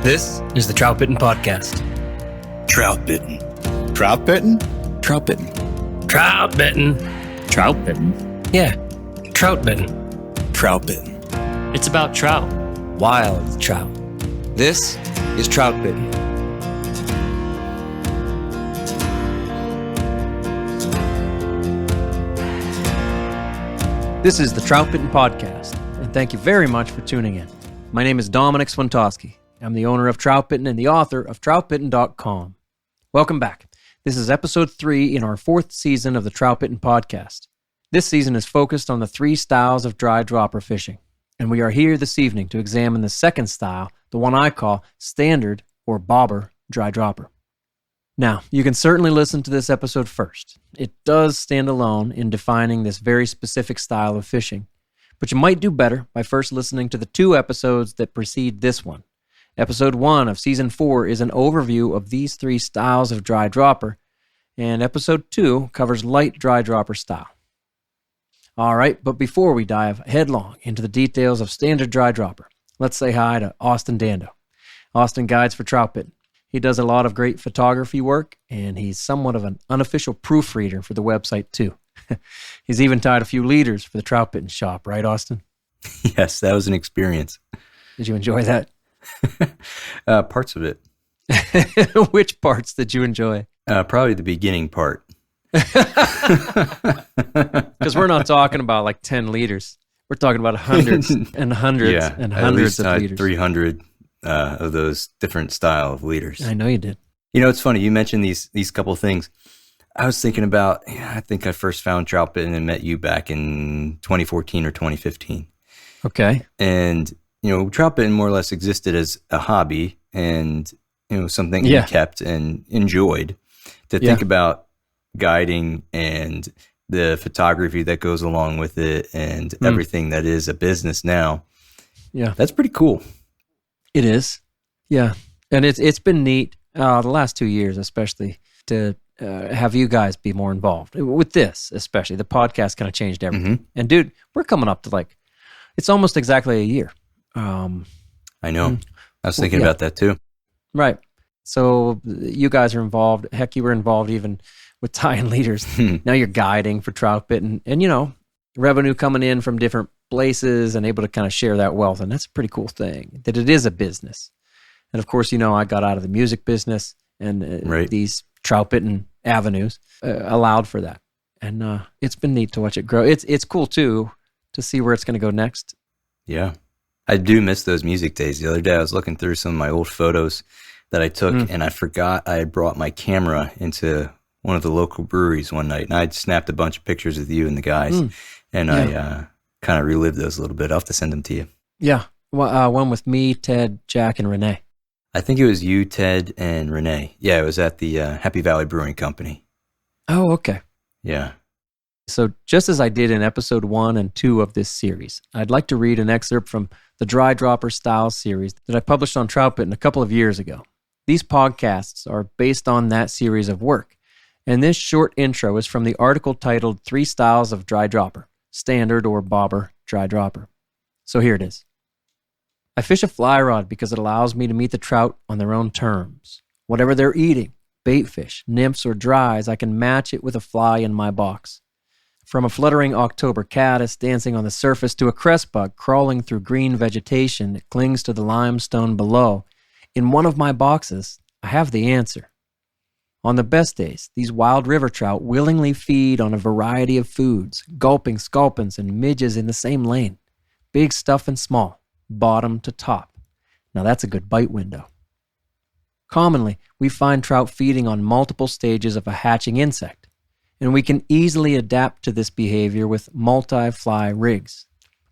This is the Troutbitten Podcast. Troutbitten. Troutbitten? Troutbitten. Troutbitten. Troutbitten? Yeah, Troutbitten. Troutbitten. It's about trout. Wild trout. This is Troutbitten. This is the Troutbitten Podcast, and thank you very much for tuning in. My name is Dominic Swantowski. I'm the owner of Troutbitten and the author of troutbitten.com. Welcome back. This is episode 3 in our 4th season of the Troutbitten Podcast. This season is focused on the 3 styles of dry dropper fishing, and we are here this evening to examine the second style, the one I call standard or bobber dry dropper. Now, you can certainly listen to this episode first. It does stand alone in defining this very specific style of fishing, but you might do better by first listening to the 2 episodes that precede this one. Episode 1 of Season 4 is an overview of these 3 styles of dry dropper, and Episode 2 covers light dry dropper style. All right, but before we dive headlong into the details of standard dry dropper, let's say hi to Austin Dando. Austin guides for Troutbitten. He does a lot of great photography work, and he's somewhat of an unofficial proofreader for the website, too. He's even tied a few leaders for the Troutbitten shop, right, Austin? Yes, that was an experience. Did you enjoy that? Parts of it. Which parts did you enjoy? Probably the beginning part. Because we're not talking about like 10 leaders. We're talking about hundreds and hundreds and hundreds of leaders. 300 of those different style of leaders. I know you did. You know, it's funny. You mentioned these couple things. I was thinking about, I think I first found Troutbitten and met you back in 2014 or 2015. Okay. And, you know, Troutbitten more or less existed as a hobby and, you know, something we kept and enjoyed. To think about guiding and the photography that goes along with it and everything that is a business now. Yeah. That's pretty cool. It is. Yeah. And it's been neat the last 2 years, especially to have you guys be more involved with this, especially the podcast kind of changed everything. Mm-hmm. And dude, we're coming up to it's almost exactly a year. I know. I was thinking about that too. Right. So you guys are involved. Heck, you were involved even with tying leaders. Now you're guiding for Troutbitten and, you know, revenue coming in from different places and able to kind of share that wealth. And that's a pretty cool thing, that it is a business. And of course, you know, I got out of the music business and these Troutbitten avenues allowed for that. And it's been neat to watch it grow. It's cool too to see where it's going to go next. Yeah. I do miss those music days. The other day I was looking through some of my old photos that I took and I forgot I had brought my camera into one of the local breweries one night and I'd snapped a bunch of pictures with you and the guys and I kind of relived those a little bit. I'll have to send them to you. Yeah. Well, one with me, Ted, Jack, and Renee. I think it was you, Ted, and Renee. Yeah, it was at the Happy Valley Brewing Company. Oh, okay. Yeah. So just as I did in episode 1 and 2 of this series, I'd like to read an excerpt from the Dry Dropper Style series that I published on Troutbitten a couple of years ago. These podcasts are based on that series of work, and this short intro is from the article titled 3 Styles of Dry Dropper, Standard or Bobber Dry Dropper. So here it is. I fish a fly rod because it allows me to meet the trout on their own terms. Whatever they're eating, bait fish, nymphs, or dries, I can match it with a fly in my box. From a fluttering October caddis dancing on the surface to a crest bug crawling through green vegetation that clings to the limestone below, in one of my boxes, I have the answer. On the best days, these wild river trout willingly feed on a variety of foods, gulping sculpins and midges in the same lane, big stuff and small, bottom to top. Now that's a good bite window. Commonly, we find trout feeding on multiple stages of a hatching insect, and we can easily adapt to this behavior with multi-fly rigs.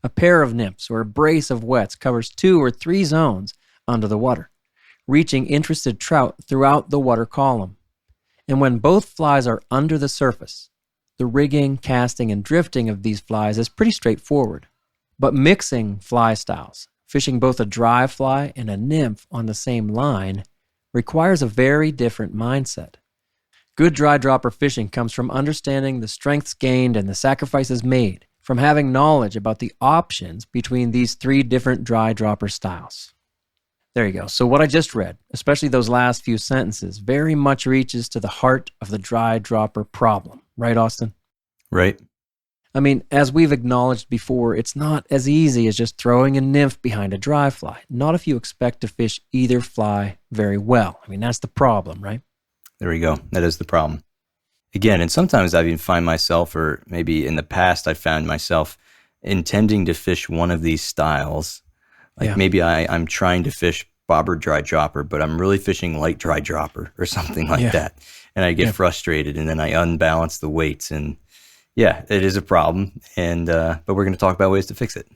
A pair of nymphs or a brace of wets covers 2 or 3 zones under the water, reaching interested trout throughout the water column. And when both flies are under the surface, the rigging, casting, and drifting of these flies is pretty straightforward. But mixing fly styles, fishing both a dry fly and a nymph on the same line, requires a very different mindset. Good dry dropper fishing comes from understanding the strengths gained and the sacrifices made, from having knowledge about the options between these 3 different dry dropper styles. There you go. So what I just read, especially those last few sentences, very much reaches to the heart of the dry dropper problem. Right, Austin? Right. I mean, as we've acknowledged before, it's not as easy as just throwing a nymph behind a dry fly. Not if you expect to fish either fly very well. I mean, that's the problem, right? There we go. That is the problem. Again, and sometimes I even find myself, or maybe in the past I found myself intending to fish one of these styles. Like maybe I'm trying to fish bobber dry dropper, but I'm really fishing light dry dropper or something like that. And I get frustrated, and then I unbalance the weights. And yeah, it is a problem. And but we're going to talk about ways to fix it.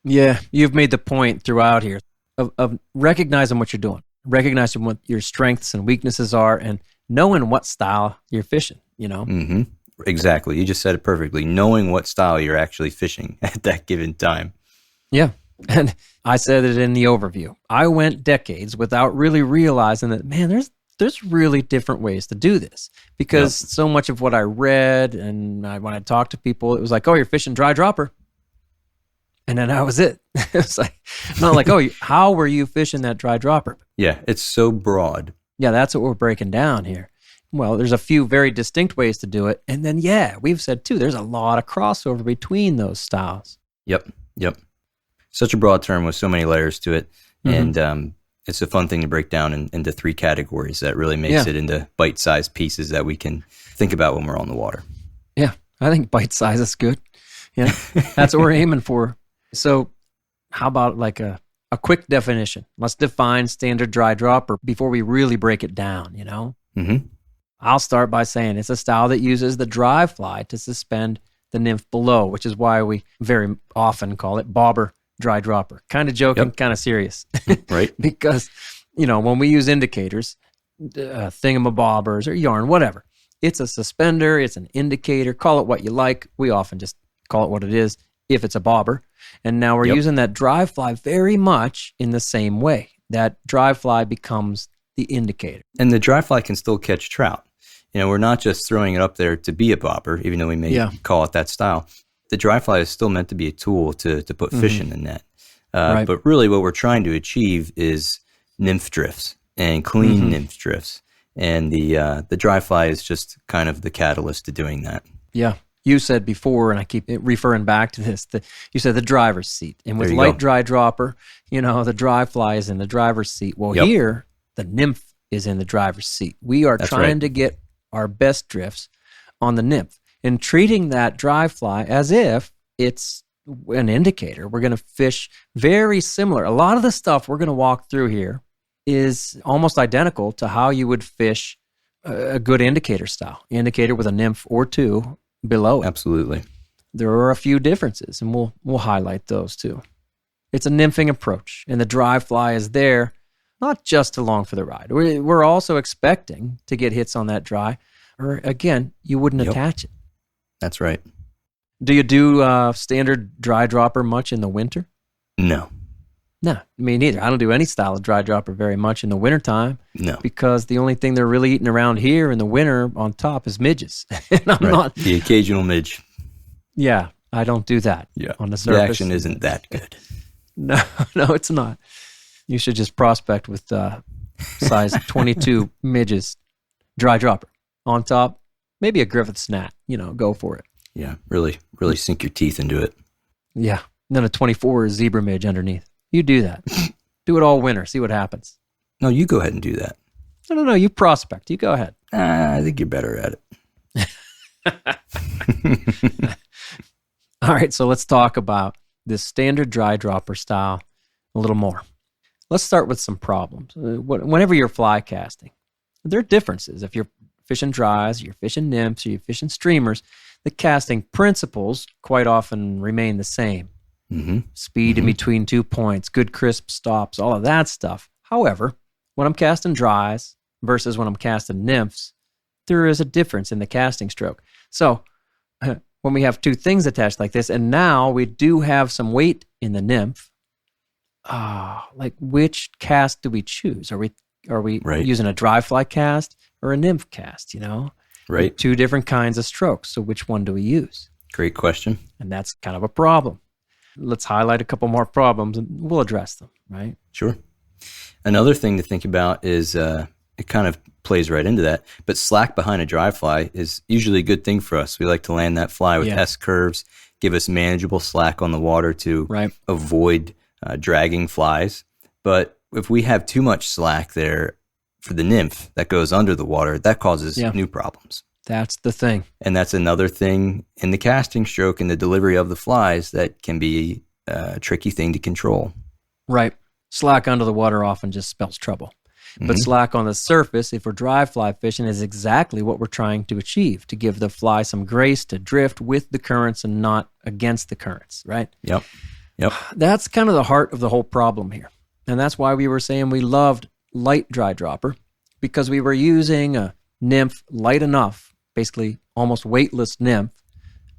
Yeah, you've made the point throughout here of recognizing what you're doing, recognizing what your strengths and weaknesses are, and knowing what style you're fishing, you know? Mm-hmm. Exactly. You just said it perfectly. Knowing what style you're actually fishing at that given time. Yeah. And I said it in the overview. I went decades without really realizing that, man, there's really different ways to do this, because so much of what I read and when I talked to people, it was like, oh, you're fishing dry dropper. And then that was it. It was like, not like, oh, how were you fishing that dry dropper? Yeah, it's so broad. Yeah, that's what we're breaking down here. Well, there's a few very distinct ways to do it. And then, we've said too, there's a lot of crossover between those styles. Yep. Such a broad term with so many layers to it. Mm-hmm. And it's a fun thing to break down into three categories that really makes it into bite-sized pieces that we can think about when we're on the water. Yeah, I think bite size is good. Yeah, that's what we're aiming for. So how about like a quick definition? Let's define standard dry dropper before we really break it down, you know? Mm-hmm. I'll start by saying it's a style that uses the dry fly to suspend the nymph below, which is why we very often call it bobber dry dropper. Kind of joking, kind of serious. Right. Because, when we use indicators, thingamabobbers or yarn, whatever, it's a suspender, it's an indicator, call it what you like. We often just call it what it is if it's a bobber. And now we're using that dry fly very much in the same way. That dry fly becomes the indicator. And the dry fly can still catch trout. We're not just throwing it up there to be a bobber, even though we may call it that style. The dry fly is still meant to be a tool to put fish in the net. Right. But really what we're trying to achieve is nymph drifts and clean nymph drifts. And the dry fly is just kind of the catalyst to doing that. Yeah. You said before, and I keep referring back to this, you said the driver's seat. And with light dry dropper, the dry fly is in the driver's seat. Well, here, the nymph is in the driver's seat. We are trying to get our best drifts on the nymph and treating that dry fly as if it's an indicator. We're going to fish very similar. A lot of the stuff we're going to walk through here is almost identical to how you would fish a good indicator style, indicator with a nymph or two below it. Absolutely. There are a few differences, and we'll highlight those too. It's a nymphing approach, and the dry fly is there not just along for the ride. We're also expecting to get hits on that dry, or again, you wouldn't attach it. That's right. Do you do standard dry dropper much in the winter? No. No, me neither. I don't do any style of dry dropper very much in the wintertime. No. Because the only thing they're really eating around here in the winter on top is midges. And I'm not... The occasional midge. Yeah, I don't do that on the surface. The action isn't that good. No, it's not. You should just prospect with size 22 midges, dry dropper. On top, maybe a Griffith's gnat, go for it. Yeah, really sink your teeth into it. Yeah, and then a 24 is zebra midge underneath. You do that. Do it all winter, see what happens. No, you go ahead and do that. No, you prospect. You go ahead. I think you're better at it. All right, so let's talk about this standard dry dropper style a little more. Let's start with some problems. Whenever you're fly casting, there are differences. If you're fishing dries, you're fishing nymphs, or you're fishing streamers, the casting principles quite often remain the same. Mm-hmm. Speed in between 2 points, good crisp stops, all of that stuff. However, when I'm casting dries versus when I'm casting nymphs, there is a difference in the casting stroke. So when we have two things attached like this, and now we do have some weight in the nymph, like which cast do we choose? Are we using a dry fly cast or a nymph cast, Right. Two different kinds of strokes. So which one do we use? Great question. And that's kind of a problem. Let's highlight a couple more problems and we'll address them, right? Sure. Another thing to think about is it kind of plays right into that, but slack behind a dry fly is usually a good thing for us. We like to land that fly with S curves, give us manageable slack on the water to avoid dragging flies. But if we have too much slack there for the nymph that goes under the water, that causes new problems. That's the thing. And that's another thing in the casting stroke and the delivery of the flies that can be a tricky thing to control. Right. Slack under the water often just spells trouble. But slack on the surface, if we're dry fly fishing, is exactly what we're trying to achieve, to give the fly some grace to drift with the currents and not against the currents, right? Yep. That's kind of the heart of the whole problem here. And that's why we were saying we loved light dry dropper, because we were using a nymph light enough, basically almost weightless nymph,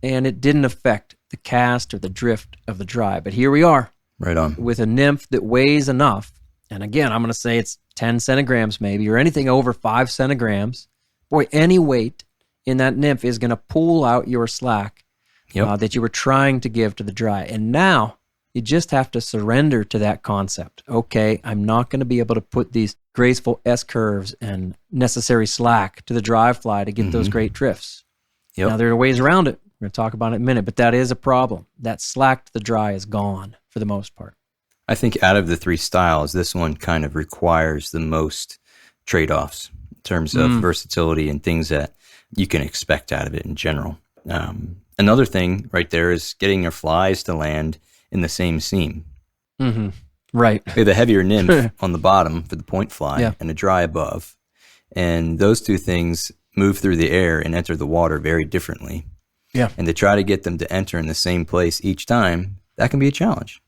and it didn't affect the cast or the drift of the dry. But here we are. Right on. With a nymph that weighs enough, and again, I'm going to say it's 10 centigrams maybe, or anything over 5 centigrams. Boy, any weight in that nymph is going to pull out your slack that you were trying to give to the dry. And now you just have to surrender to that concept. Okay, I'm not going to be able to put these graceful S-curves and necessary slack to the dry fly to get those great drifts. Now, there are ways around it. We're going to talk about it in a minute, but that is a problem. That slack to the dry is gone for the most part. I think out of the 3 styles, this one kind of requires the most trade-offs in terms of versatility and things that you can expect out of it in general. Another thing right there is getting your flies to land in the same seam. Right. We have a heavier nymph on the bottom for the point fly and a dry above. And those 2 things move through the air and enter the water very differently. Yeah. And to try to get them to enter in the same place each time, that can be a challenge.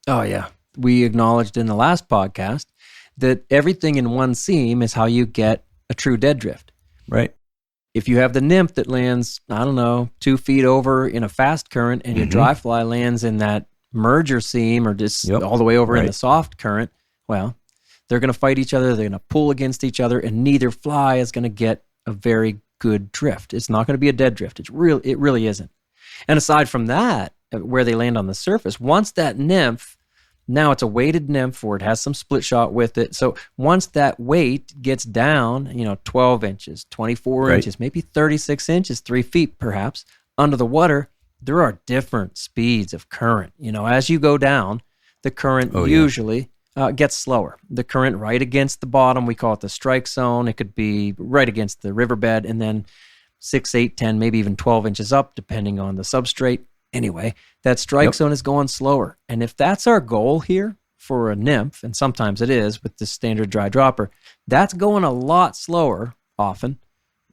Oh, yeah. We acknowledged in the last podcast that everything in one seam is how you get a true dead drift. Right. If you have the nymph that lands, 2 feet over in a fast current and your dry fly lands in that merger seam or just all the way over in the soft current, well, they're going to fight each other. They're going to pull against each other, and neither fly is going to get a very good drift. It's not going to be a dead drift. It really isn't. And aside from that, where they land on the surface, once that nymph, now it's a weighted nymph or it has some split shot with it. So once that weight gets down, 12 inches, 24 inches, maybe 36 inches, 3 feet perhaps, under the water, there are different speeds of current. As you go down, the current usually gets slower. The current right against the bottom, we call it the strike zone. It could be right against the riverbed, and then 6, 8, 10, maybe even 12 inches up, depending on the substrate. Anyway, that strike zone is going slower. And if that's our goal here for a nymph, and sometimes it is with the standard dry dropper, that's going a lot slower often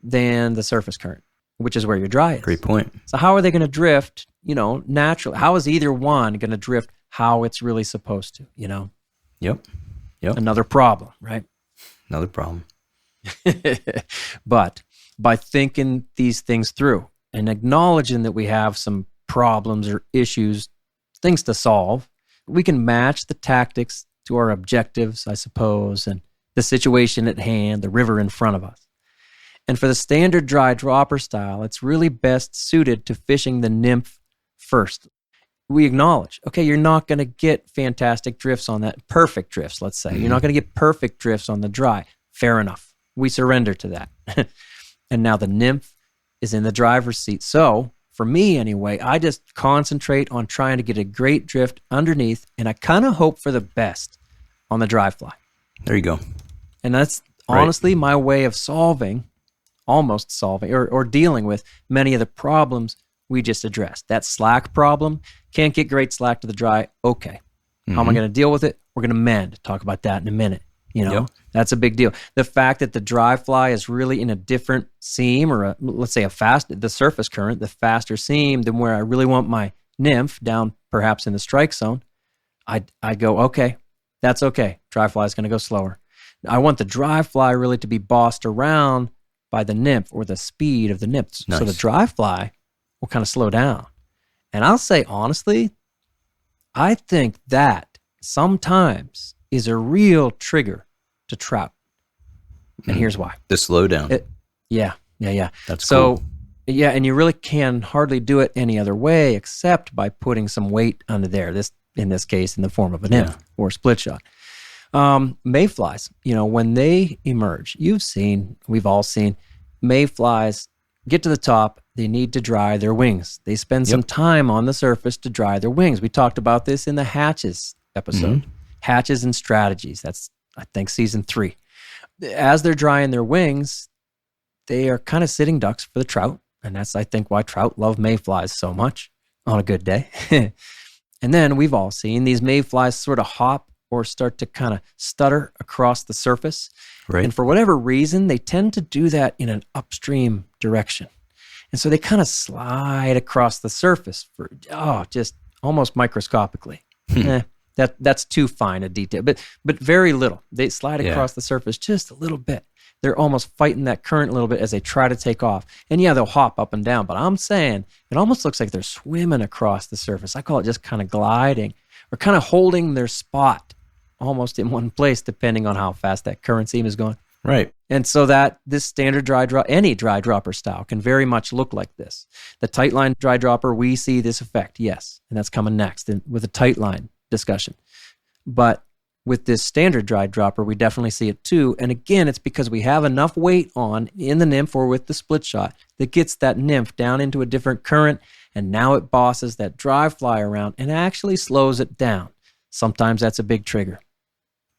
than the surface current, which is where your dry is. Great point. So how are they going to drift, naturally? How is either one going to drift how it's really supposed to, Yep. Another problem, right? Another problem. But by thinking these things through and acknowledging that we have some problems or issues, things to solve, we can match the tactics to our objectives, I suppose, and the situation at hand, the river in front of us. And for the standard dry dropper style, it's really best suited to fishing the nymph first. We acknowledge, okay, you're not going to get fantastic drifts on that, perfect drifts, let's say. You're not going to get perfect drifts on the dry. Fair enough. We surrender to that. And now the nymph is in the driver's seat. So, for me anyway, I just concentrate on trying to get a great drift underneath, and I kind of hope for the best on the dry fly. There you go. And that's honestly my way of almost solving, or dealing with many of the problems we just addressed. That slack problem, can't get great slack to the dry. Okay. How am I going to deal with it? We're going to mend. Talk about that in a minute. That's a big deal. The fact that the dry fly is really in a different seam, or let's say the surface current, the faster seam than where I really want my nymph down perhaps in the strike zone, I go, okay, that's okay. Dry fly is going to go slower. I want the dry fly really to be bossed around by the nymph or the speed of the nymph. Nice. So the dry fly will kind of slow down. And I'll say, honestly, I think that sometimes is a real trigger to trout. And here's why. The slowdown. Yeah. That's so, cool. Yeah, and you really can hardly do it any other way except by putting some weight under there, in this case in the form of a nymph or split shot. Mayflies, when they emerge, we've all seen mayflies get to the top. They need to dry their wings. They spend some time on the surface to dry their wings. We talked about this in the hatches episode, hatches and strategies. That's, I think, season 3. As they're drying their wings, they are kind of sitting ducks for the trout. And that's, I think, why trout love mayflies so much on a good day. And then we've all seen these mayflies sort of hop or start to kind of stutter across the surface. Right. And for whatever reason, they tend to do that in an upstream direction. And so they kind of slide across the surface for, just almost microscopically. That's too fine a detail, but very little. They slide across the surface just a little bit. They're almost fighting that current a little bit as they try to take off. And they'll hop up and down, but I'm saying it almost looks like they're swimming across the surface. I call it just kind of gliding or kind of holding their spot almost in one place, depending on how fast that current seam is going. Right. And so that this standard any dry dropper style can very much look like this. The tight line dry dropper, we see this effect, yes. And that's coming next with a tight line discussion. But with this standard dry dropper, we definitely see it too. And again, it's because we have enough weight on in the nymph or with the split shot that gets that nymph down into a different current. And now it bosses that dry fly around and actually slows it down. Sometimes that's a big trigger.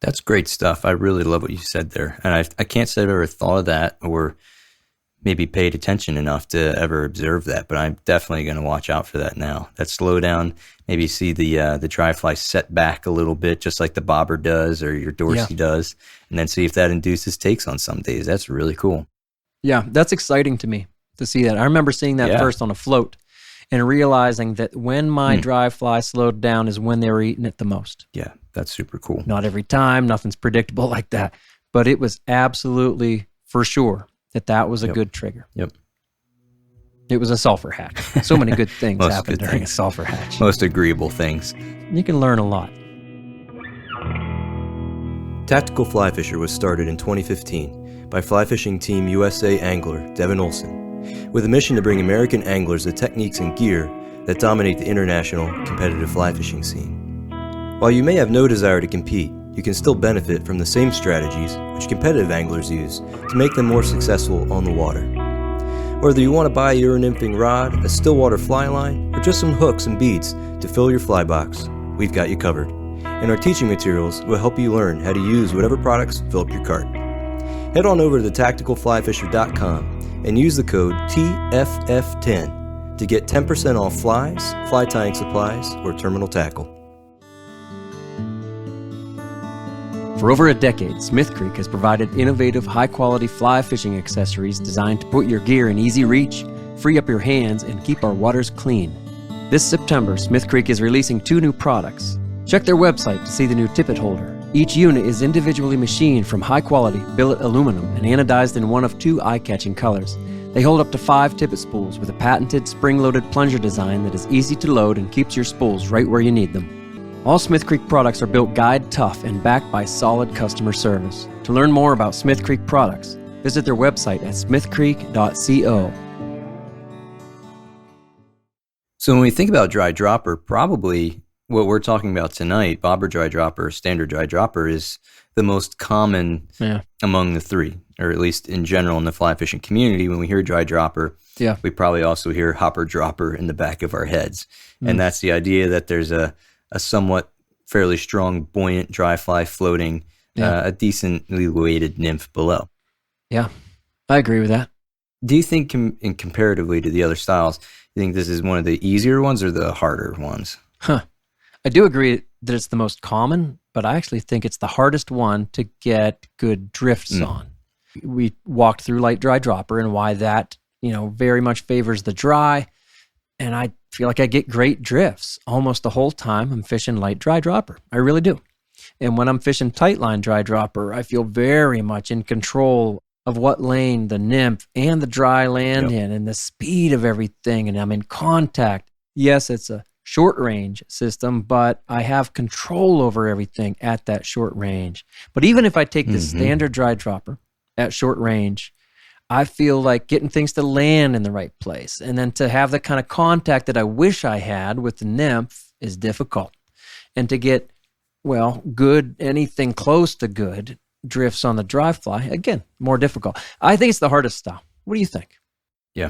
That's great stuff. I really love what you said there. And I can't say I've ever thought of that or maybe paid attention enough to ever observe that, but I'm definitely going to watch out for that now. That slow down, maybe see the dry fly set back a little bit, just like the bobber does or your Dorsey does, and then see if that induces takes on some days. That's really cool. Yeah, that's exciting to me to see that. I remember seeing that first on a float and realizing that when my dry fly slowed down is when they were eating it the most. Yeah, that's super cool. Not every time, nothing's predictable like that, but it was absolutely for sure that was a good trigger. Yep. It was a sulfur hatch. So many good things happen during a sulfur hatch. Most agreeable things. You can learn a lot. Tactical Fly Fisher was started in 2015 by Fly Fishing Team USA angler Devin Olson, with a mission to bring American anglers the techniques and gear that dominate the international competitive fly fishing scene. While you may have no desire to compete, you can still benefit from the same strategies which competitive anglers use to make them more successful on the water. Whether you want to buy a Euro-nymphing rod, a stillwater fly line, or just some hooks and beads to fill your fly box, we've got you covered. And our teaching materials will help you learn how to use whatever products fill up your cart. Head on over to thetacticalflyfisher.com and use the code TFF10 to get 10% off flies, fly tying supplies, or terminal tackle. For over a decade, Smith Creek has provided innovative, high-quality fly fishing accessories designed to put your gear in easy reach, free up your hands, and keep our waters clean. This September, Smith Creek is releasing 2 new products. Check their website to see the new tippet holder. Each unit is individually machined from high-quality billet aluminum and anodized in one of 2 eye-catching colors. They hold up to 5 tippet spools with a patented spring-loaded plunger design that is easy to load and keeps your spools right where you need them. All Smith Creek products are built guide tough and backed by solid customer service. To learn more about Smith Creek products, visit their website at smithcreek.co. So when we think about dry dropper, probably what we're talking about tonight, bobber dry dropper, standard dry dropper, is the most common among the 3, or at least in general in the fly fishing community. When we hear dry dropper, we probably also hear hopper dropper in the back of our heads. And that's the idea that there's a somewhat fairly strong, buoyant dry fly floating, a decently weighted nymph below. Yeah, I agree with that. Do you think, in comparatively to the other styles, you think this is one of the easier ones or the harder ones? I do agree that it's the most common, but I actually think it's the hardest one to get good drifts on. We walked through light dry dropper and why that, very much favors the dry. And I feel like I get great drifts almost the whole time I'm fishing light dry dropper. I really do. And when I'm fishing tight line dry dropper, I feel very much in control of what lane the nymph and the dry land in and the speed of everything. And I'm in contact. Yes, it's a short range system, but I have control over everything at that short range. But even if I take the standard dry dropper at short range, I feel like getting things to land in the right place. And then to have the kind of contact that I wish I had with the nymph is difficult. And to get well, good, anything close to good drifts on the dry fly. Again, more difficult. I think it's the hardest style. What do you think? Yeah,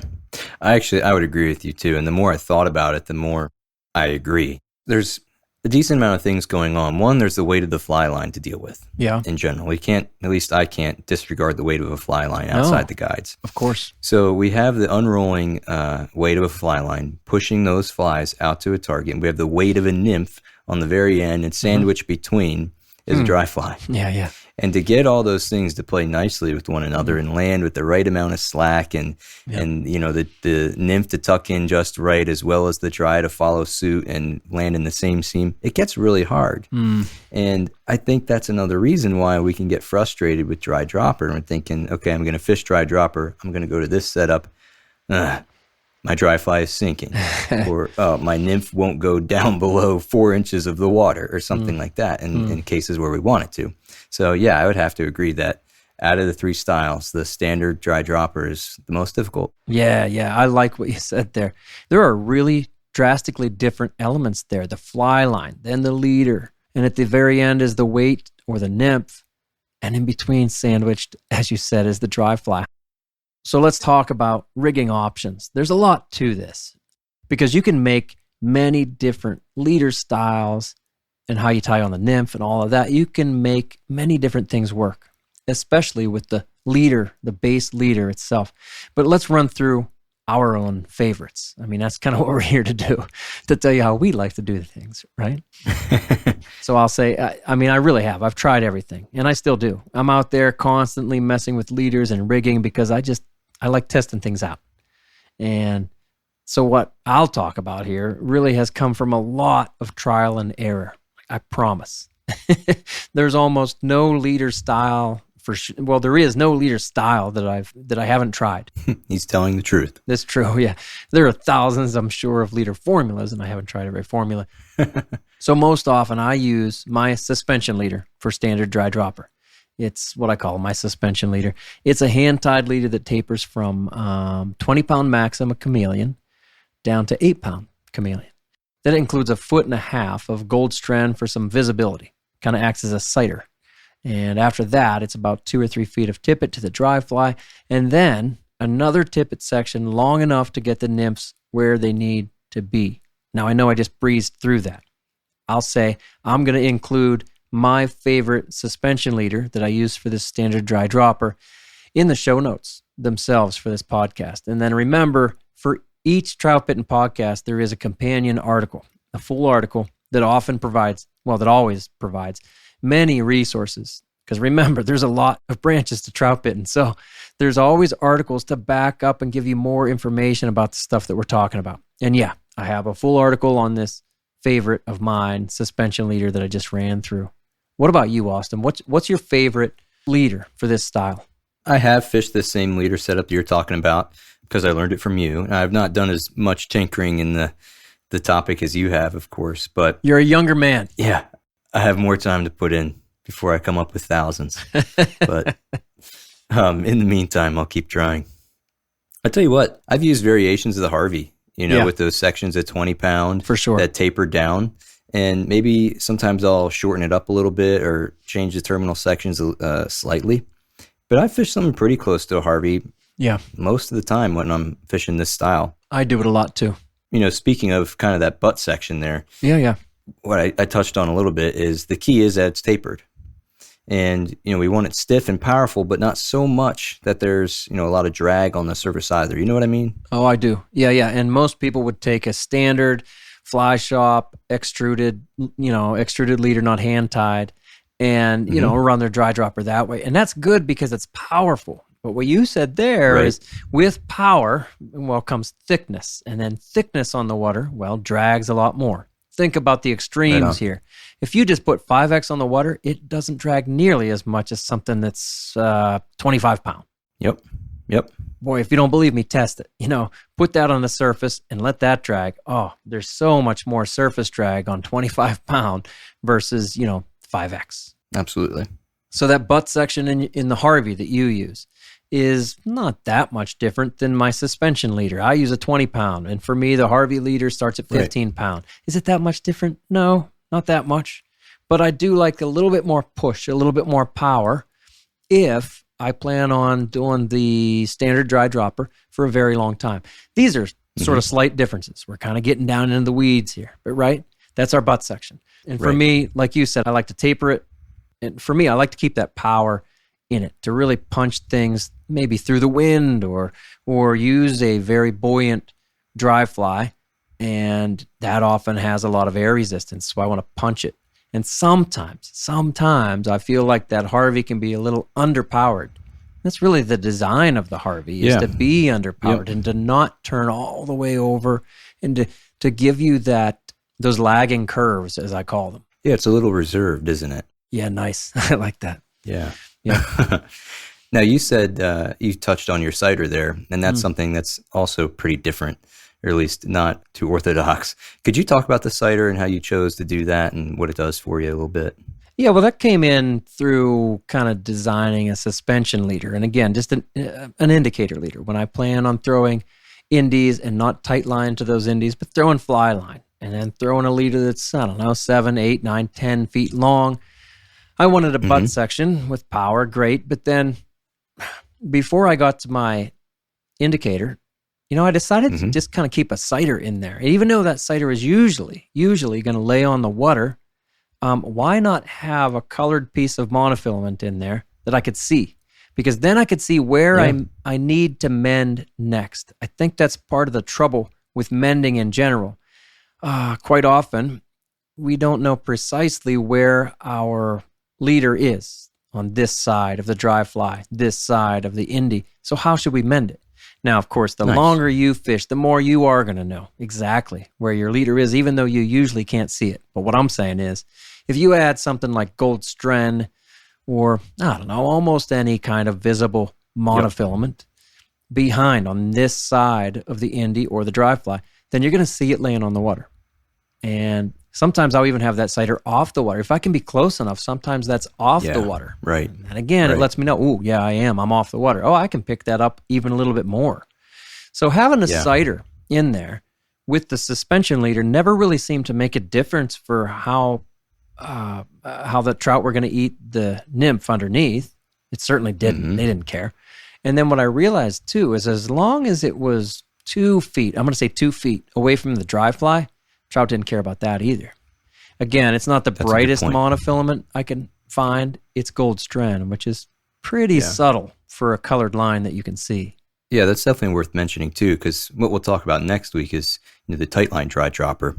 I would agree with you too. And the more I thought about it, the more I agree. There's a decent amount of things going on. One, there's the weight of the fly line to deal with. Yeah. In general, we can't, at least I can't disregard the weight of a fly line outside the guides. Of course. So we have the unrolling weight of a fly line pushing those flies out to a target. And we have the weight of a nymph on the very end, and sandwiched between is a dry fly. Yeah. And to get all those things to play nicely with one another and land with the right amount of slack and the nymph to tuck in just right, as well as the dry to follow suit and land in the same seam, it gets really hard. And I think that's another reason why we can get frustrated with dry dropper and thinking, okay, I'm going to fish dry dropper. I'm going to go to this setup. My dry fly is sinking, or my nymph won't go down below 4 inches of the water, or something like that in cases where we want it to. So yeah, I would have to agree that out of the three styles, the standard dry dropper is the most difficult. Yeah. I like what you said there. There are really drastically different elements there. The fly line, then the leader, and at the very end is the weight or the nymph, and in between, sandwiched, as you said, is the dry fly. So let's talk about rigging options. There's a lot to this because you can make many different leader styles and how you tie on the nymph and all of that. You can make many different things work, especially with the leader, the base leader itself. But let's run through our own favorites. I mean, that's kind of what we're here to do, to tell you how we like to do things, right? So I'll say, I really have. I've tried everything, and I still do. I'm out there constantly messing with leaders and rigging because I like testing things out. And so what I'll talk about here really has come from a lot of trial and error. I promise. There's almost no leader style well, there is no leader style that I haven't tried. He's telling the truth. That's true, yeah. There are thousands, I'm sure, of leader formulas, and I haven't tried every formula. So most often I use my suspension leader for standard dry dropper. It's what I call my suspension leader. It's a hand-tied leader that tapers from 20-pound Maxima chameleon down to 8-pound chameleon. That includes 1.5 feet of gold strand for some visibility. Kind of acts as a sighter. And after that, it's about 2 or 3 feet of tippet to the dry fly, and then another tippet section long enough to get the nymphs where they need to be. Now, I know I just breezed through that. I'll say I'm going to include my favorite suspension leader that I use for this standard dry dropper in the show notes themselves for this podcast. And then remember, for each Troutbitten podcast, there is a companion article, a full article that always provides many resources. Because remember, there's a lot of branches to Troutbitten. So there's always articles to back up and give you more information about the stuff that we're talking about. And yeah, I have a full article on this favorite of mine, suspension leader, that I just ran through. What about you, Austin? What's your favorite leader for this style? I have fished this same leader setup that you're talking about because I learned it from you. And I've not done as much tinkering in the topic as you have, of course. But you're a younger man. Yeah, I have more time to put in before I come up with thousands. But in the meantime, I'll keep trying. I tell you what, I've used variations of the Harvey, with those sections at 20 pound for sure, that taper down. And maybe sometimes I'll shorten it up a little bit or change the terminal sections slightly. But I fish something pretty close to a Harvey most of the time when I'm fishing this style. I do it a lot too. Speaking of kind of that butt section there. Yeah. What I touched on a little bit is the key is that it's tapered. And, we want it stiff and powerful, but not so much that there's, a lot of drag on the surface either. You know what I mean? Oh, I do. Yeah. And most people would take a standard fly shop, extruded leader, not hand tied, and, run their dry dropper that way. And that's good because it's powerful. But what you said there is with power, comes thickness. And then thickness on the water, drags a lot more. Think about the extremes here. If you just put 5X on the water, it doesn't drag nearly as much as something that's 25 pound. Yep. Boy, if you don't believe me, test it. Put that on the surface and let that drag. Oh, there's so much more surface drag on 25 pound versus, 5X. Absolutely. So that butt section in the Harvey that you use is not that much different than my suspension leader. I use a 20 pound, and for me, the Harvey leader starts at 15 pound. Is it that much different? No, not that much. But I do like a little bit more push, a little bit more power if I plan on doing the standard dry dropper for a very long time. These are sort of slight differences. We're kind of getting down into the weeds here, but right? That's our butt section. And for me, like you said, I like to taper it. And for me, I like to keep that power in it to really punch things maybe through the wind or use a very buoyant dry fly. And that often has a lot of air resistance, so I want to punch it. And sometimes I feel like that Harvey can be a little underpowered. That's really the design of the Harvey, is to be underpowered and to not turn all the way over and to give you those lagging curves, as I call them. Yeah, it's a little reserved, isn't it? Yeah, nice. I like that. Yeah. Yeah. Now, you said you touched on your cider there, and that's something that's also pretty different, or at least not too orthodox. Could you talk about the cider and how you chose to do that and what it does for you a little bit? Yeah, well, that came in through kind of designing a suspension leader. And again, just an indicator leader. When I plan on throwing indies and not tight line to those indies, but throwing fly line and then throwing a leader that's, 7, 8, 9, 10 feet long. I wanted a butt section with power, great. But then before I got to my indicator, I decided to just kind of keep a cider in there. And even though that cider is usually going to lay on the water, why not have a colored piece of monofilament in there that I could see? Because then I could see where I need to mend next. I think that's part of the trouble with mending in general. Quite often, we don't know precisely where our leader is on this side of the dry fly, this side of the indie. So how should we mend it? Now, of course, the longer you fish, the more you are going to know exactly where your leader is, even though you usually can't see it. But what I'm saying is, if you add something like gold stren or, almost any kind of visible monofilament behind on this side of the indie or the dry fly, then you're going to see it laying on the water. And sometimes I'll even have that cider off the water. If I can be close enough, sometimes that's off the water. Right. And again, it lets me know, I'm off the water. Oh, I can pick that up even a little bit more. So having a cider in there with the suspension leader never really seemed to make a difference for how the trout were going to eat the nymph underneath. It certainly didn't. They didn't care. And then what I realized too is as long as it was 2 feet, I'm going to say 2 feet away from the dry fly, trout didn't care about that either. Again, it's not the brightest monofilament I can find. It's gold stren, which is pretty subtle for a colored line that you can see. Yeah, that's definitely worth mentioning too, because what we'll talk about next week is the tight line dry dropper.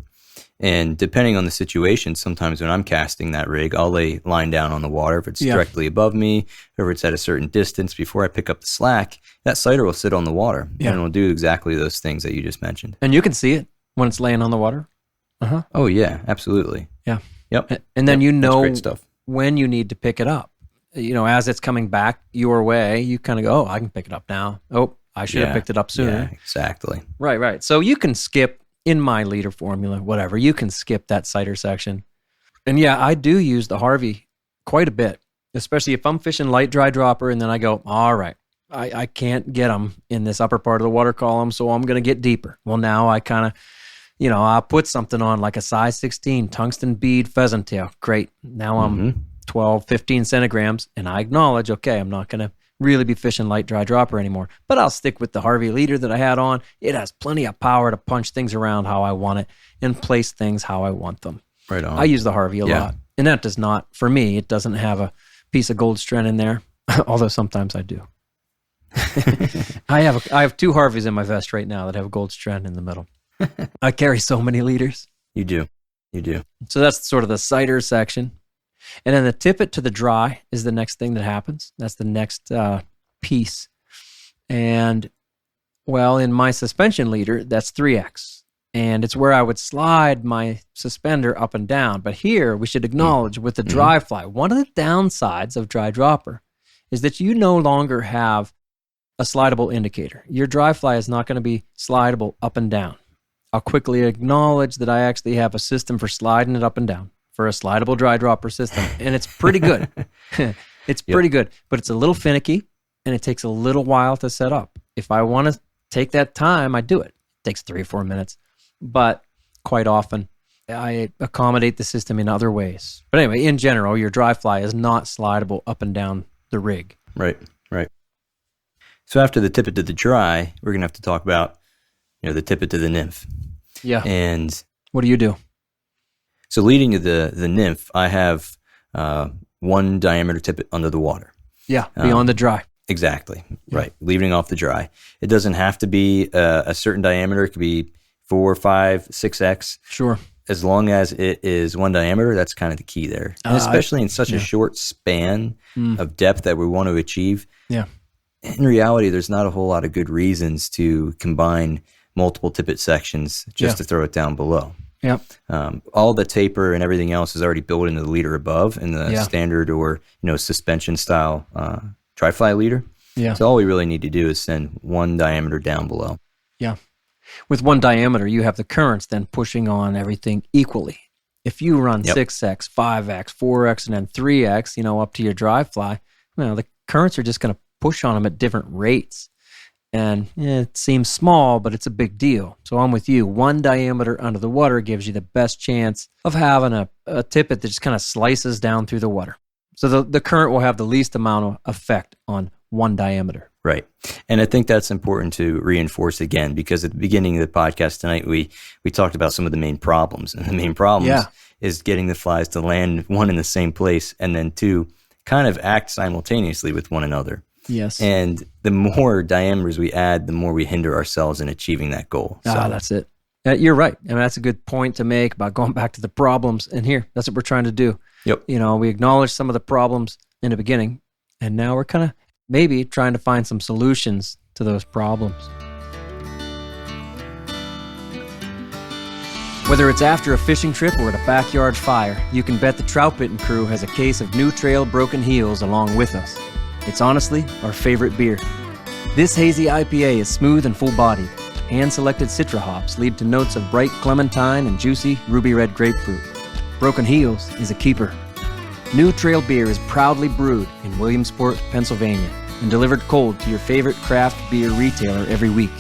And depending on the situation, sometimes when I'm casting that rig, I'll lay line down on the water if it's directly above me, or if it's at a certain distance before I pick up the slack. That cider will sit on the water, and it'll do exactly those things that you just mentioned. And you can see it when it's laying on the water. Oh yeah, absolutely. Yeah. Yep. And then great stuff. when you need to pick it up. As it's coming back your way, you kind of go, oh, I can pick it up now. Oh, I should have picked it up sooner. Yeah, exactly. Right. So you can skip, in my leader formula, whatever, you can skip that cider section. And I do use the Harvey quite a bit, especially if I'm fishing light dry dropper and then I go, all right, I can't get them in this upper part of the water column, so I'm going to get deeper. Well, now I kind of, I'll put something on like a size 16 tungsten bead pheasant tail. Great. Now I'm 12, 15 centigrams, and I acknowledge, okay, I'm not going to really be fishing light dry dropper anymore, but I'll stick with the Harvey leader that I had on. It has plenty of power to punch things around how I want it and place things how I want them. Right on. I use the Harvey a lot, and that does not, for me, it doesn't have a piece of gold stren in there, although sometimes I do. I have 2 Harveys in my vest right now that have a gold stren in the middle. I carry so many leaders. You do. So that's sort of the cider section. And then the tippet to the dry is the next thing that happens. That's the next piece. And, in my suspension leader, that's 3X. And it's where I would slide my suspender up and down. But here, we should acknowledge with the dry fly, one of the downsides of dry dropper is that you no longer have a slidable indicator. Your dry fly is not going to be slidable up and down. I'll quickly acknowledge that I actually have a system for sliding it up and down, for a slidable dry dropper system, and it's pretty good. It's pretty good, but it's a little finicky, and it takes a little while to set up. If I want to take that time, I do it. It takes 3 or 4 minutes, but quite often I accommodate the system in other ways. But anyway, in general, your dry fly is not slidable up and down the rig. Right. So after the tippet to the dry, we're going to have to talk about, the tippet to the nymph. Yeah. And what do you do? so leading to the nymph, I have 1 diameter tippet under the water. Yeah, beyond the dry. Exactly. Yeah. Right. Leaving off the dry. It doesn't have to be a certain diameter. It could be 4, 5, 6x. Sure. As long as it is 1 diameter, that's kind of the key there. And especially in such a short span of depth that we want to achieve. Yeah. In reality, there's not a whole lot of good reasons to combine multiple tippet sections just to throw it down below. Yep. All the taper and everything else is already built into the leader above in the standard or suspension style dry fly leader. Yeah. So all we really need to do is send 1 diameter down below. Yeah. With 1 diameter, you have the currents then pushing on everything equally. If you run 6x, 5x, 4x, and then 3x, up to your dry fly, the currents are just going to push on them at different rates. And it seems small, but it's a big deal. So I'm with you. 1 diameter under the water gives you the best chance of having a tippet that just kind of slices down through the water. So the current will have the least amount of effect on 1 diameter. Right. And I think that's important to reinforce again, because at the beginning of the podcast tonight, we talked about some of the main problems. And the main problems is getting the flies to land, 1, in the same place, and then 2, kind of act simultaneously with one another. Yes. And the more diameters we add, the more we hinder ourselves in achieving that goal. That's it. You're right. I mean, that's a good point to make about going back to the problems. And here, that's what we're trying to do. Yep. We acknowledge some of the problems in the beginning, and now we're kind of maybe trying to find some solutions to those problems. Whether it's after a fishing trip or at a backyard fire, you can bet the Troutbitten crew has a case of New Trail Broken Heels along with us. It's honestly our favorite beer. This hazy IPA is smooth and full-bodied. Hand-selected Citra hops lead to notes of bright clementine and juicy ruby red grapefruit. Broken Heels is a keeper. New Trail beer is proudly brewed in Williamsport, Pennsylvania, and delivered cold to your favorite craft beer retailer every week.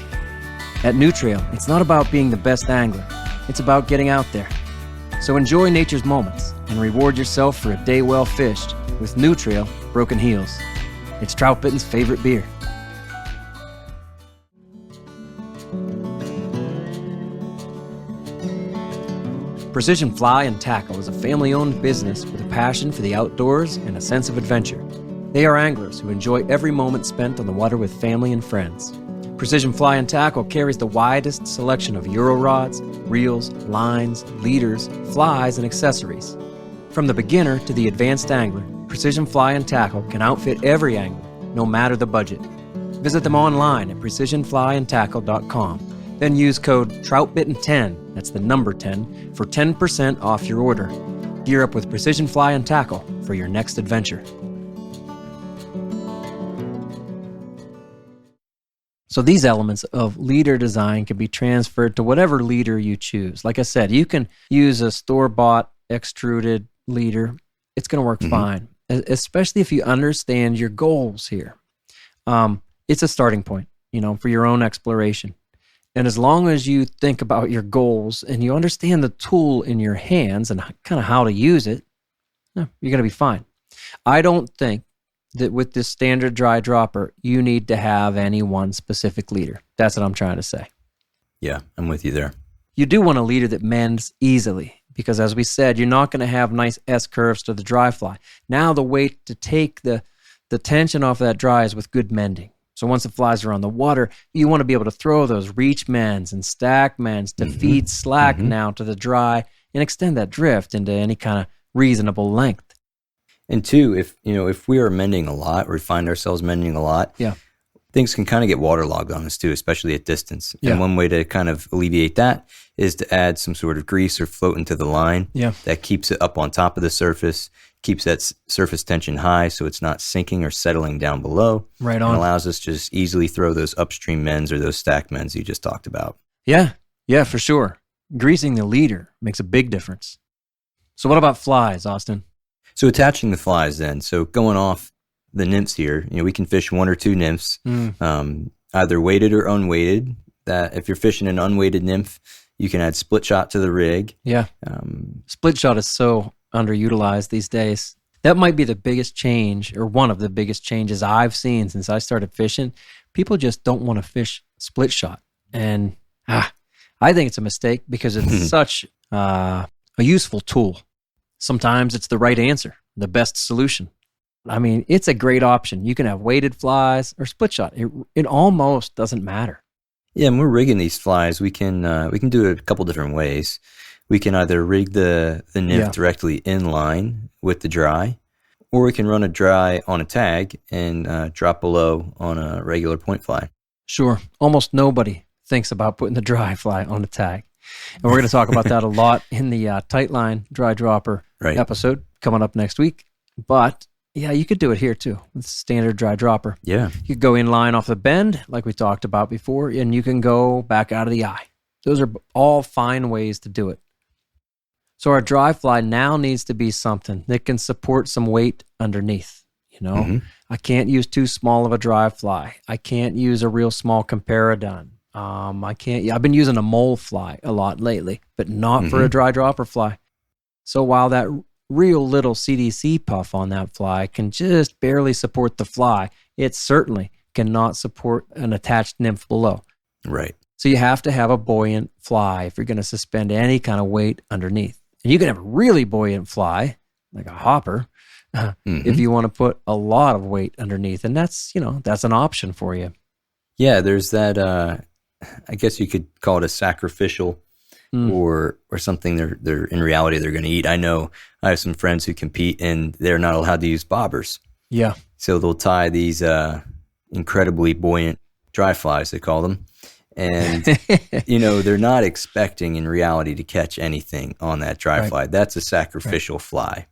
At New Trail, it's not about being the best angler. It's about getting out there. So enjoy nature's moments and reward yourself for a day well fished with New Trail Broken Heels. It's Troutbitten's favorite beer. Precision Fly and Tackle is a family-owned business with a passion for the outdoors and a sense of adventure. They are anglers who enjoy every moment spent on the water with family and friends. Precision Fly and Tackle carries the widest selection of Euro rods, reels, lines, leaders, flies, and accessories. From the beginner to the advanced angler, Precision Fly and Tackle can outfit every angler, no matter the budget. Visit them online at precisionflyandtackle.com. Then use code TROUTBITTEN10, that's the number 10, for 10% off your order. Gear up with Precision Fly and Tackle for your next adventure. So these elements of leader design can be transferred to whatever leader you choose. Like I said, you can use a store-bought extruded leader. It's going to work fine, especially if you understand your goals here. It's a starting point, for your own exploration. And as long as you think about your goals and you understand the tool in your hands and kind of how to use it, you're going to be fine. I don't think that with this standard dry dropper, you need to have any one specific leader. That's what I'm trying to say. Yeah, I'm with you there. You do want a leader that mends easily because, as we said, you're not going to have nice S-curves to the dry fly. Now the way to take the tension off of that dry is with good mending. So once the flies are on the water, you want to be able to throw those reach mends and stack mends to feed slack now to the dry and extend that drift into any kind of reasonable length. And 2, if we are mending a lot, or we find ourselves mending a lot, things can kind of get waterlogged on us too, especially at distance. And one way to kind of alleviate that is to add some sort of grease or float into the line that keeps it up on top of the surface, keeps that surface tension high so it's not sinking or settling down below. Right on. And allows us to just easily throw those upstream mends or those stack mends you just talked about. Yeah, for sure. Greasing the leader makes a big difference. So what about flies, Austin? So attaching the flies then. So going off the nymphs here, we can fish 1 or 2 nymphs, either weighted or unweighted. That if you're fishing an unweighted nymph, You can add split shot to the rig. Yeah. Split shot is so underutilized these days. That might be the biggest change, or one of the biggest changes I've seen since I started fishing. People just don't want to fish split shot. And I think it's a mistake because it's such a useful tool. Sometimes it's the right answer, the best solution. I mean, it's a great option. You can have weighted flies or split shot. It almost doesn't matter. Yeah, when we're rigging these flies, we can do it a couple different ways. We can either rig the nymph directly in line with the dry, or we can run a dry on a tag and drop below on a regular point fly. Sure. Almost nobody thinks about putting the dry fly on the tag. And we're going to talk about that a lot in the tight line dry dropper episode coming up next week. But yeah, you could do it here too with standard dry dropper. Yeah. You could go in line off the bend like we talked about before, and you can go back out of the eye. Those are all fine ways to do it. So our dry fly now needs to be something that can support some weight underneath. You know, I can't use too small of a dry fly. I can't use a real small comparadun. I've been using a mole fly a lot lately, but not for a dry dropper fly. So while that real little CDC puff on that fly can just barely support the fly, it certainly cannot support an attached nymph below. Right. So you have to have a buoyant fly if you're going to suspend any kind of weight underneath. And you can have a really buoyant fly, like a hopper, if you want to put a lot of weight underneath. And that's an option for you. Yeah, there's that, I guess you could call it a sacrificial or something they're in reality they're going to eat. I know I have some friends who compete and they're not allowed to use bobbers. Yeah. So they'll tie these incredibly buoyant dry flies, they call them. And, they're not expecting in reality to catch anything on that dry fly. That's a sacrificial fly.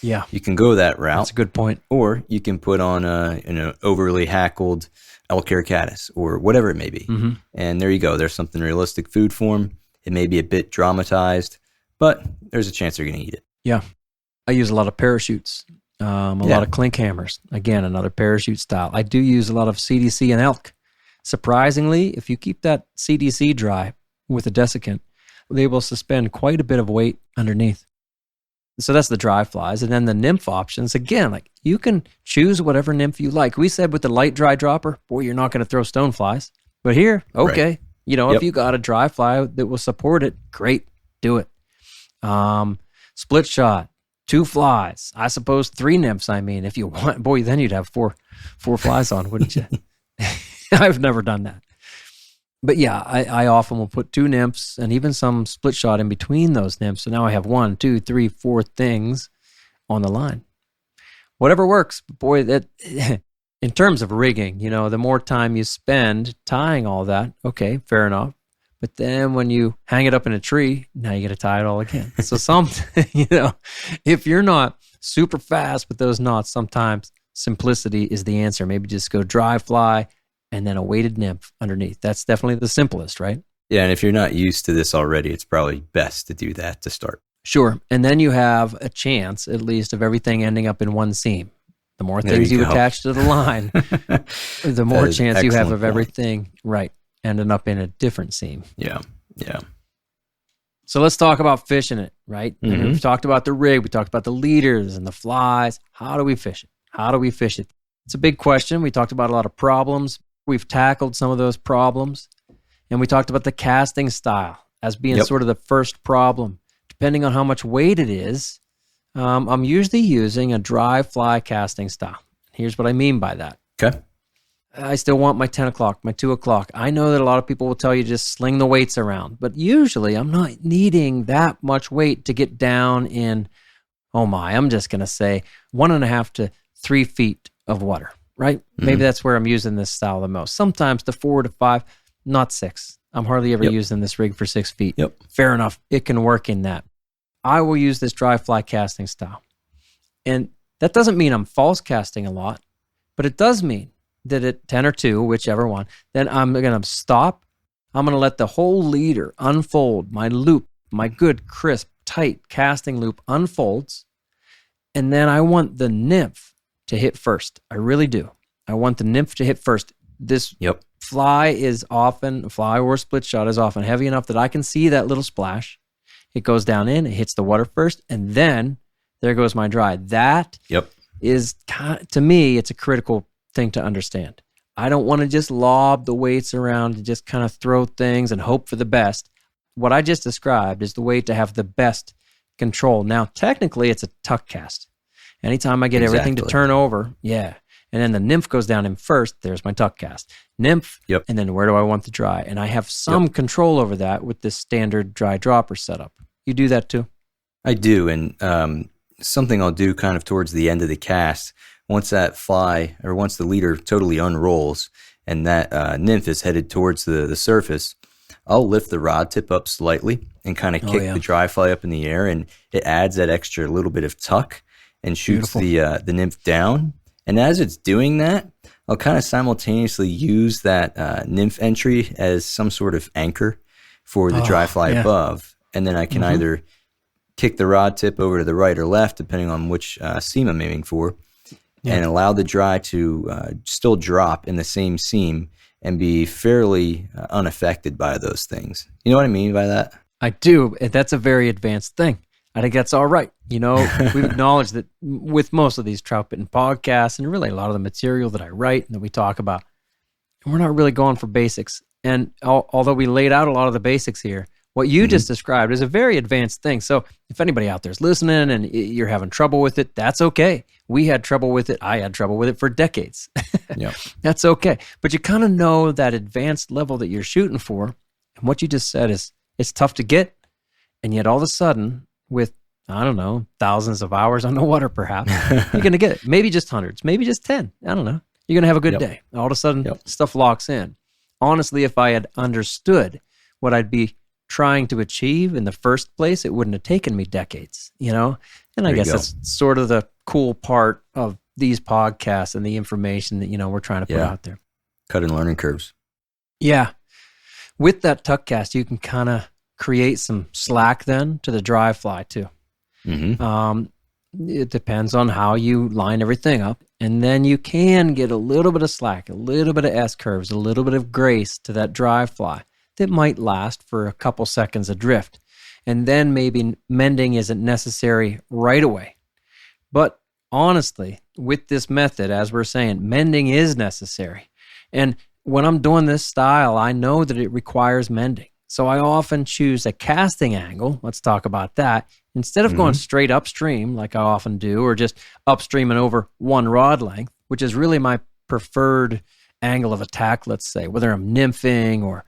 Yeah. You can go that route. That's a good point. Or you can put on an overly hackled elk hair caddis or whatever it may be. And there you go. There's something realistic food form. It may be a bit dramatized, but there's a chance they're going to eat it. Yeah. I use a lot of parachutes, a lot of clink hammers. Again, another parachute style. I do use a lot of CDC and elk. Surprisingly, if you keep that CDC dry with a desiccant, they will suspend quite a bit of weight underneath. So that's the dry flies. And then the nymph options, again, like you can choose whatever nymph you like. We said with the light dry dropper, boy, you're not going to throw stone flies. But here, okay, if you got a dry fly that will support it, great, do it. Split shot, 2 flies, I suppose 3 nymphs, if you want. Boy, then you'd have four flies on, wouldn't you? I've never done that. But yeah, I often will put 2 nymphs and even some split shot in between those nymphs. So now I have 1, 2, 3, 4 things on the line. Whatever works. Boy, that in terms of rigging, the more time you spend tying all that, okay, fair enough. But then when you hang it up in a tree, now you got to tie it all again. So if you're not super fast with those knots, sometimes simplicity is the answer. Maybe just go dry fly and then a weighted nymph underneath. That's definitely the simplest, right? Yeah, and if you're not used to this already, it's probably best to do that to start. Sure. And then you have a chance, at least, of everything ending up in one seam. The more things you attach to the line, the more chance you have of everything, ending up in a different seam. Yeah. So let's talk about fishing it, right? We've talked about the rig. We talked about the leaders and the flies. How do we fish it? It's a big question. We talked about a lot of problems. We've tackled some of those problems. And we talked about the casting style as being sort of the first problem. Depending on how much weight it is, I'm usually using a dry fly casting style. Here's what I mean by that. Okay. I still want my 10 o'clock, my 2 o'clock. I know that a lot of people will tell you just sling the weights around. But usually I'm not needing that much weight to get down in, I'm just going to say 1.5 to 3 feet of water. Right? Maybe that's where I'm using this style the most. Sometimes to 4 to 5, not 6. I'm hardly ever using this rig for 6 feet. Fair enough. It can work in that. I will use this dry fly casting style. And that doesn't mean I'm false casting a lot, but it does mean that at 10 or 2, whichever one, then I'm going to stop. I'm going to let the whole leader unfold. My loop, my good, crisp, tight casting loop unfolds. And then I want the nymph to hit first. I really do. I want the nymph to hit first. This Yep. fly or split shot is often heavy enough that I can see that little splash. It goes down in, it hits the water first, and then there goes my dry. That is, to me, it's a critical thing to understand. I don't want to just lob the weights around and just kind of throw things and hope for the best. What I just described is the way to have the best control. Now, technically, it's a tuck cast. Anytime I get everything to turn over, and then the nymph goes down in first, there's my tuck cast. Nymph, and then where do I want the dry? And I have some control over that with this standard dry dropper setup. You do that too? I do, and something I'll do kind of towards the end of the cast, once that fly, or once the leader totally unrolls and that nymph is headed towards the surface, I'll lift the rod tip up slightly and kind of kick the dry fly up in the air, and it adds that extra little bit of tuck and shoots the nymph down. And as it's doing that, I'll kind of simultaneously use that nymph entry as some sort of anchor for the dry fly above. And then I can either kick the rod tip over to the right or left, depending on which seam I'm aiming for, and allow the dry to still drop in the same seam and be fairly unaffected by those things. You know what I mean by that? I do. That's a very advanced thing. I think that's all right. You know, we've acknowledged that with most of these Troutbitten podcasts and really a lot of the material that I write and that we talk about, we're not really going for basics. And although we laid out a lot of the basics here, what you just described is a very advanced thing. So if anybody out there is listening and you're having trouble with it, that's okay. We had trouble with it. I had trouble with it for decades. That's okay. But you kind of know that advanced level that you're shooting for. And what you just said is, it's tough to get. And yet all of a sudden, with, I don't know, thousands of hours on the water perhaps, you're going to get it. Maybe just hundreds, maybe just 10. I don't know. You're going to have a good day. All of a sudden, stuff locks in. Honestly, if I had understood what I'd be trying to achieve in the first place, it wouldn't have taken me decades, you know? And I guess that's sort of the cool part of these podcasts and the information that, you know, we're trying to put out there. Cut in learning curves. Yeah. With that tuck cast, you can kind of create some slack then to the dry fly too. It depends on how you line everything up. And then you can get a little bit of slack, a little bit of S-curves, a little bit of grace to that dry fly that might last for a couple seconds adrift. And then maybe mending isn't necessary right away. But honestly, with this method, as we're saying, mending is necessary. And when I'm doing this style, I know that it requires mending. So I often choose a casting angle. Let's talk about that. Instead of going straight upstream, like I often do, or just upstream and over one rod length, which is really my preferred angle of attack, let's say, whether I'm nymphing or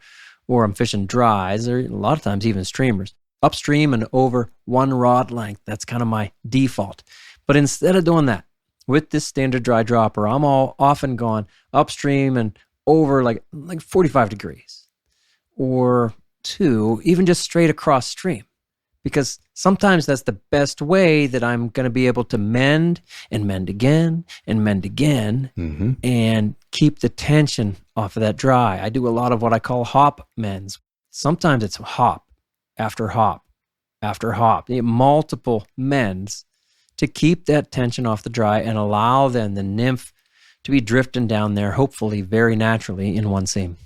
I'm fishing dries, or a lot of times even streamers. Upstream and over one rod length, that's kind of my default. But instead of doing that, with this standard dry dropper, I'm often going upstream and over like 45 degrees, or even just straight across stream. Because sometimes that's the best way that I'm going to be able to mend and mend again and mend again and keep the tension off of that dry. I do a lot of what I call hop mends. Sometimes it's hop after hop after hop. You have multiple mends to keep that tension off the dry and allow then the nymph to be drifting down there, hopefully very naturally in one seam.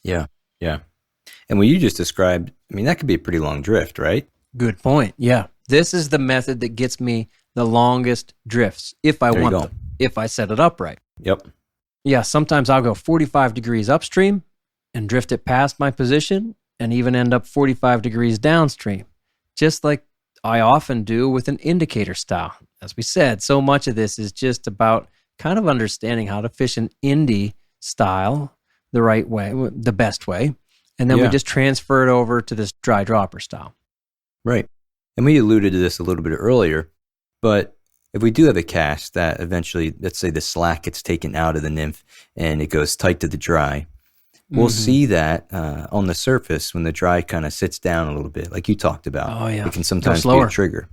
Yeah. And what you just described, I mean, that could be a pretty long drift, right? Good point. Yeah. This is the method that gets me the longest drifts if I want them, if I set it up right. Yep. Yeah, sometimes I'll go 45 degrees upstream and drift it past my position and even end up 45 degrees downstream, just like I often do with an indicator style. As we said, so much of this is just about kind of understanding how to fish an indie style the right way, the best way, and then we just transfer it over to this dry dropper style. Right. And we alluded to this a little bit earlier, but if we do have a cast that eventually, let's say the slack gets taken out of the nymph and it goes tight to the dry, we'll see that on the surface when the dry kind of sits down a little bit, like you talked about. Oh, yeah. It can sometimes be a trigger.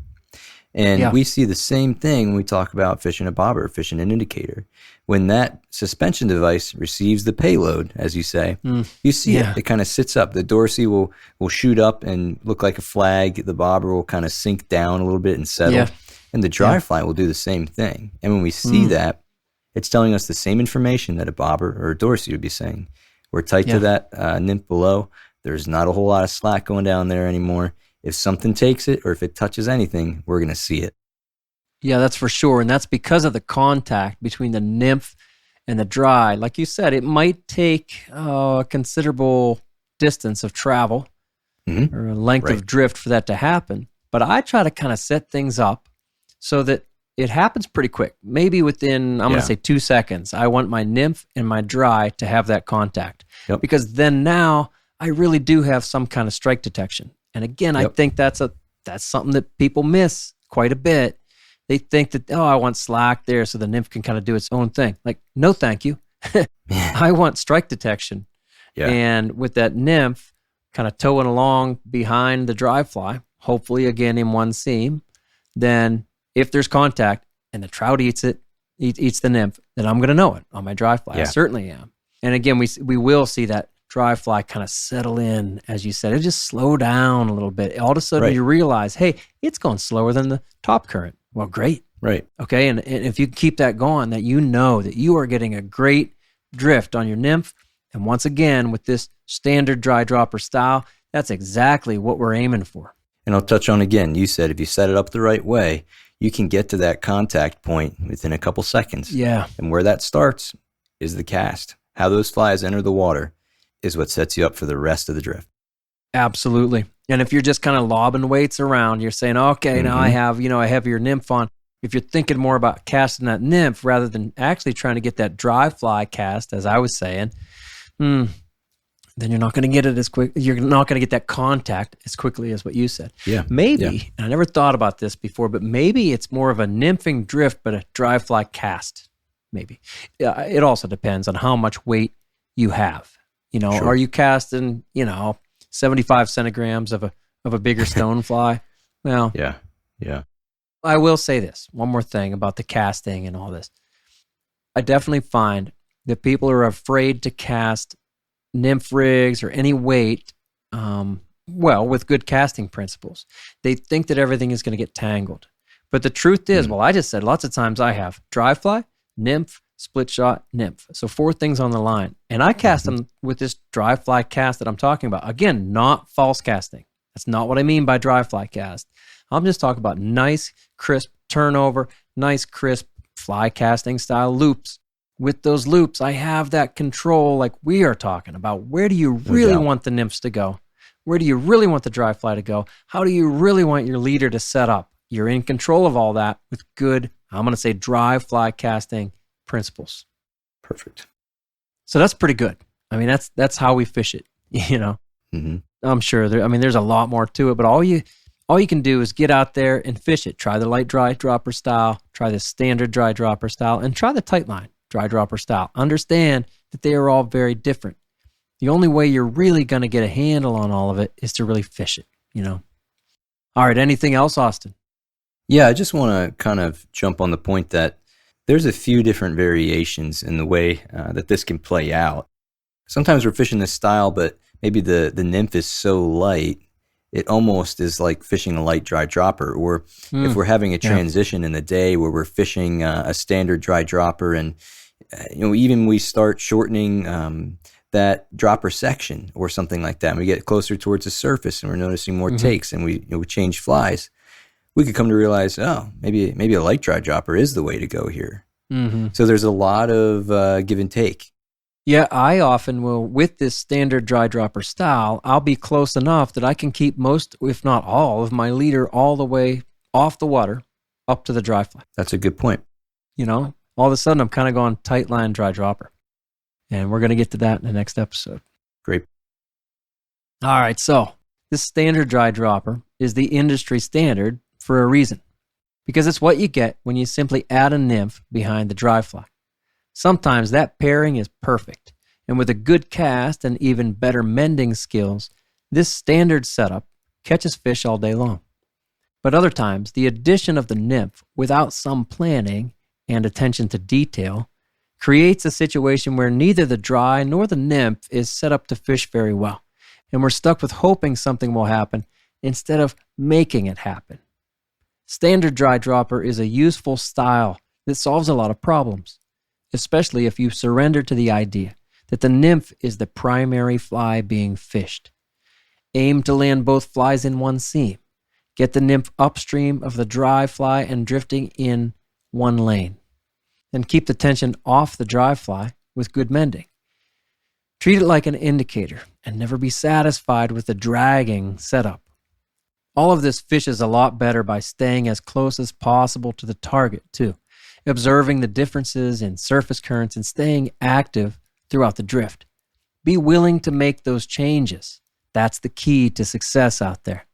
And we see the same thing when we talk about fishing a bobber, fishing an indicator. When that suspension device receives the payload, as you say, you see it. It kind of sits up. The dorsey will shoot up and look like a flag. The bobber will kind of sink down a little bit and settle. And the dry fly will do the same thing. And when we see that, It's telling us the same information that a bobber or a Dorsey would be saying. We're tight to that nymph below. There's not a whole lot of slack going down there anymore. If something takes it or if it touches anything, we're going to see it. Yeah, that's for sure. And that's because of the contact between the nymph and the dry. Like you said, it might take a considerable distance of travel or a length of drift for that to happen. But I try to kind of set things up so that it happens pretty quick. Maybe within, I'm going to say 2 seconds, I want my nymph and my dry to have that contact. Yep. Because then now I really do have some kind of strike detection. And again, I think that's something that people miss quite a bit. They think that, I want slack there so the nymph can kind of do its own thing. Like, no, thank you. I want strike detection. Yeah. And with that nymph kind of towing along behind the dry fly, hopefully again in one seam, then if there's contact and the trout eats the nymph, then I'm going to know it on my dry fly. I certainly am. And again, we will see that dry fly kind of settle in, as you said. It'll just slow down a little bit. All of a sudden you realize, hey, it's going slower than the top current. Well, great. Right. Okay, and if you keep that going, that you know that you are getting a great drift on your nymph. And once again, with this standard dry dropper style, that's exactly what we're aiming for. And I'll touch on again, you said if you set it up the right way, you can get to that contact point within a couple seconds. Yeah. And where that starts is the cast. How those flies enter the water is what sets you up for the rest of the drift. Absolutely. And if you're just kind of lobbing weights around, you're saying, okay, now I have, a heavier nymph on. If you're thinking more about casting that nymph rather than actually trying to get that dry fly cast, as I was saying, then you're not going to get it as quick. You're not going to get that contact as quickly as what you said. Yeah. Maybe, and I never thought about this before, but maybe it's more of a nymphing drift, but a dry fly cast. Maybe. It also depends on how much weight you have. Are you casting, 75 centigrams of a bigger stone fly? Well, yeah. I will say this, one more thing about the casting and all this. I definitely find that people are afraid to cast nymph rigs or any weight, with good casting principles. They think that everything is going to get tangled. But the truth is, I just said lots of times I have dry fly, nymph, split shot, nymph. So 4 things on the line. And I cast them with this dry fly cast that I'm talking about. Again, not false casting. That's not what I mean by dry fly cast. I'm just talking about nice, crisp turnover, nice, crisp fly casting style loops. With those loops, I have that control like we are talking about. Where do you really want the nymphs to go? Where do you really want the dry fly to go? How do you really want your leader to set up? You're in control of all that with good, I'm going to say dry fly casting principles. Perfect. So that's pretty good. I mean, that's how we fish it, I'm sure there's a lot more to it, but all you can do is get out there and fish it. Try the light dry dropper style, try the standard dry dropper style, and try the tight line dry dropper style. Understand that they are all very different. The only way you're really going to get a handle on all of it is to really fish it, All right, anything else, Austin? Yeah, I just want to kind of jump on the point that there's a few different variations in the way that this can play out. Sometimes we're fishing this style, but maybe the nymph is so light, it almost is like fishing a light dry dropper. Or if we're having a transition in the day where we're fishing a standard dry dropper and, even we start shortening that dropper section or something like that, and we get closer towards the surface and we're noticing more takes and we change flies, we could come to realize, maybe a light dry dropper is the way to go here. So there's a lot of give and take. Yeah, I often will, with this standard dry dropper style, I'll be close enough that I can keep most, if not all, of my leader all the way off the water up to the dry fly. That's a good point. All of a sudden I'm kind of going tight line dry dropper. And we're going to get to that in the next episode. Great. All right, so this standard dry dropper is the industry standard for a reason, because it's what you get when you simply add a nymph behind the dry fly. Sometimes that pairing is perfect, and with a good cast and even better mending skills, this standard setup catches fish all day long. But other times, the addition of the nymph without some planning and attention to detail creates a situation where neither the dry nor the nymph is set up to fish very well, and we're stuck with hoping something will happen instead of making it happen. Standard dry dropper is a useful style that solves a lot of problems. especially if you surrender to the idea that the nymph is the primary fly being fished. Aim to land both flies in one seam. Get the nymph upstream of the dry fly and drifting in one lane. Then keep the tension off the dry fly with good mending. Treat it like an indicator and never be satisfied with the dragging setup. All of this fishes a lot better by staying as close as possible to the target, too, observing the differences in surface currents and staying active throughout the drift. Be willing to make those changes. That's the key to success out there.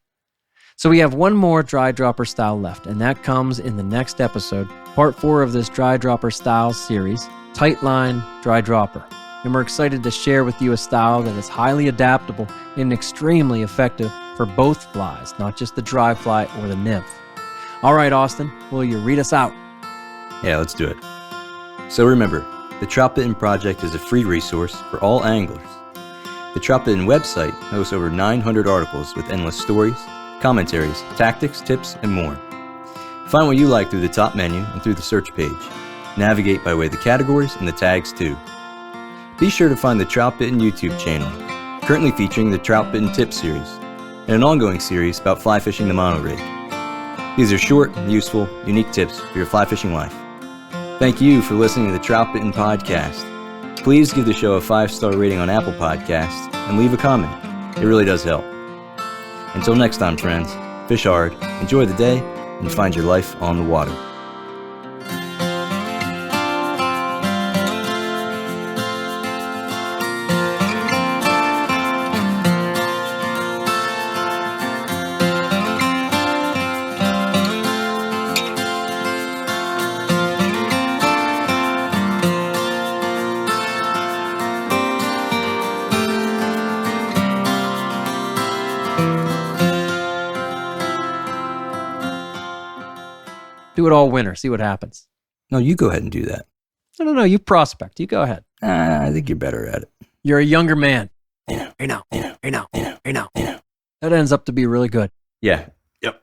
So we have one more dry dropper style left, and that comes in the next episode, part 4 of this dry dropper style series, Tight Line Dry Dropper. And we're excited to share with you a style that is highly adaptable and extremely effective for both flies, not just the dry fly or the nymph. All right, Austin, will you read us out? Yeah, let's do it. So remember, the Troutbitten Project is a free resource for all anglers. The Troutbitten website hosts over 900 articles with endless stories, commentaries, tactics, tips, and more. Find what you like through the top menu and through the search page. Navigate by way of the categories and the tags too. Be sure to find the Troutbitten YouTube channel, currently featuring the Troutbitten Tip series, and an ongoing series about fly fishing the mono rig. These are short, useful, unique tips for your fly fishing life. Thank you for listening to the Troutbitten Podcast. Please give the show a 5-star rating on Apple Podcasts and leave a comment. It really does help. Until next time, friends, fish hard, enjoy the day, and find your life on the water. Do it all winter. See what happens. No, you go ahead and do that. No. You prospect. You go ahead. I think you're better at it. You're a younger man. I know. That ends up to be really good. Yeah. Yep.